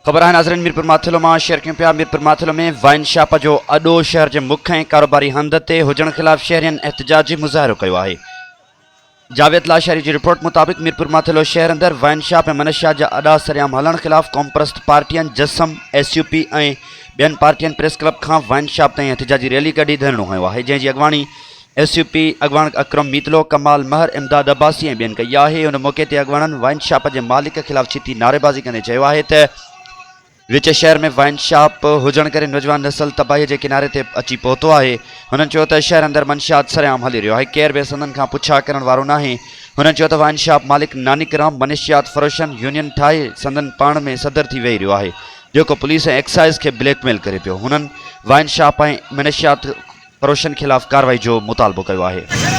खबर है नाज़रीन मीरपुरमाथिलो में शेयर क्यों पिया। मीरपुरमाथिलो में वाइन शॉप जो अडो शहर के मुख्य ऐं कारोबारी हंध ते हुजण खिलाफ शहरियन एहतजाजी मुज़ाहिरो किया है। जावेद लाशारी की रिपोर्ट मुताबिक मीरपुरमाथिलो शहर अंदर वाइन शॉप ऐं मनशियात जा अडा सरियाम हलन खिलाफ कौमप्रस्त पार्टियन जसम SUP ऐं बेन पार्टियन प्रेस क्लब का वाइन शॉप ताईं एहतजाजी रैली कढी धरणो हयो है, जैंजी अगवाणी SUP अगवान अक्रम मीतलो, कमाल महर, इमदाद अब्बासी ऐं बेन कई है। उन मौके ते अगवानन वाइन शॉप के मालिक खिलाफ छिती नारेबाजी कंदे चयो है त विच शहर में वाइन शॉप हुजण करे नौजवान नस्ल तबाही के किनारे ते अची पहुतो है। हुननि चयो त शहर अंदर मनशियात सरेआम हली रहियो है, केर बि संदन खां पुछा करण वारो नाहे। हुननि चयो त वाइन शॉप मालिक नानिकराम मनशियात फरोशन यूनियन ठाहे संदन पाण में सदर थी वेही रहियो है, जेको पुलिस ऐं एक्साइज़ के ब्लैकमेल करे पियो। हुननि वाइन शॉप ऐं मनशियात फरोशन खिलाफ कार्रवाई जो मुतालबो कयो है।